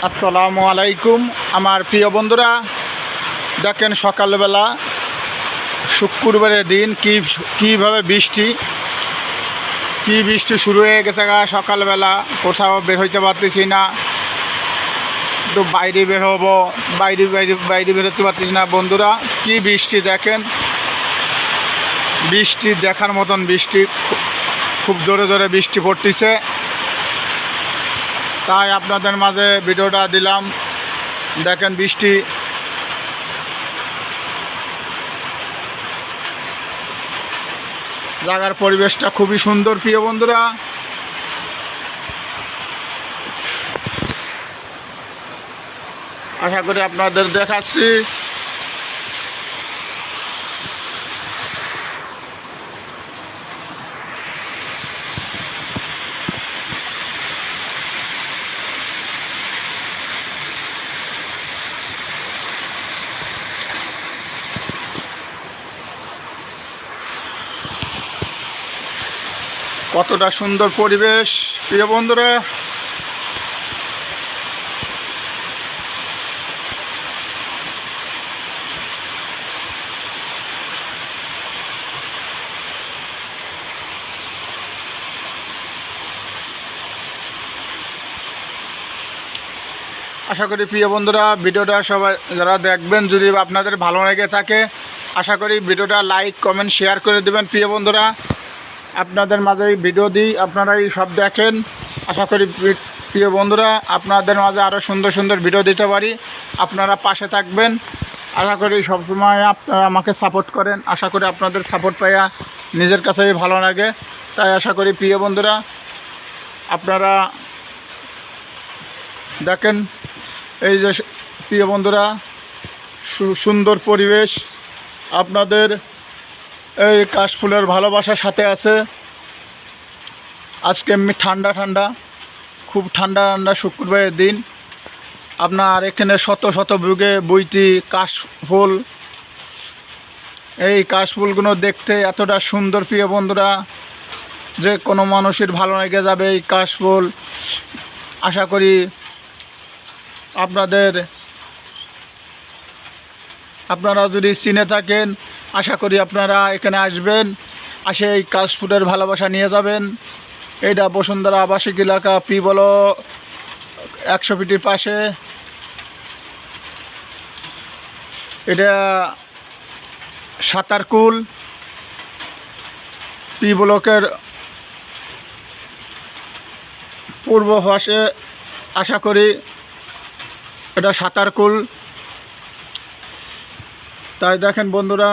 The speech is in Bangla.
আসসালামু আলাইকুম আমার প্রিয় বন্ধুরা, দেখেন সকালবেলা শুক্রবারের দিন কীভাবে বৃষ্টি শুরু হয়ে গেছে। সকালবেলা কোথাও বের হইতে পারতেছি না, একটু বাইরে বের হবো, বাইরে বেরোতে পারতেছি না। বন্ধুরা, কি বৃষ্টি দেখেন, বৃষ্টি দেখার মতন বৃষ্টি, খুব জোরে জোরে বৃষ্টি পড়তেছে। তাই আপনাদের মাঝে ভিডিওটা দিলাম। দেখেন বৃষ্টি, জায়গার পরিবেশটা খুবই সুন্দর। প্রিয় বন্ধুরা, আশা করি আপনাদের দেখাচ্ছি। কতটা সুন্দর পরিবেশ প্রিয় বন্ধুরা। আশা করি প্রিয় বন্ধুরা ভিডিওটা সবাই যারা দেখবেন, যদি আপনাদের ভালো লেগে থাকে, আশা করি ভিডিওটা লাইক কমেন্ট শেয়ার করে দেবেন। প্রিয় বন্ধুরা, আপনাদের মাঝে ভিডিও দিই, আপনারাই সব দেখেন। আশা করি প্রিয় বন্ধুরা আপনাদের মাঝে আরও সুন্দর সুন্দর ভিডিও দিতে পারি, আপনারা পাশে থাকবেন। আশা করি সবসময় আপনারা আমাকে সাপোর্ট করেন। আশা করি আপনাদের সাপোর্ট পাইয়া নিজের কাছেই ভালো লাগে। তাই আশা করি প্রিয় বন্ধুরা আপনারা দেখেন, এই যে প্রিয় বন্ধুরা সুন্দর পরিবেশ, আপনাদের এই কাশফুলের ভালোবাসার সাথে আছে। আজকে এমনি ঠান্ডা ঠান্ডা, খুব ঠান্ডা ঠান্ডা শুক্রবারের দিন। আপনার এখানে শত শত বুকে বইটি কাশফুল, এই কাশফুলগুলো দেখতে এতটা সুন্দর প্রিয় বন্ধুরা যে কোনো মানুষের ভালো লেগে যাবে এই কাশফুল। আশা করি আপনারা যদি চিনে থাকেন, আশা করি আপনারা এখানে আসবেন, আসে এই কাশফুলের ভালোবাসা নিয়ে যাবেন। এইটা বসুন্ধরা আবাসিক এলাকা, পি বলো 100 ফিটের পাশে। এটা সাঁতারকুল পি ব্লকের পূর্ব পাশে। আশা করি এটা সাঁতারকুল। তাই দেখেন বন্ধুরা,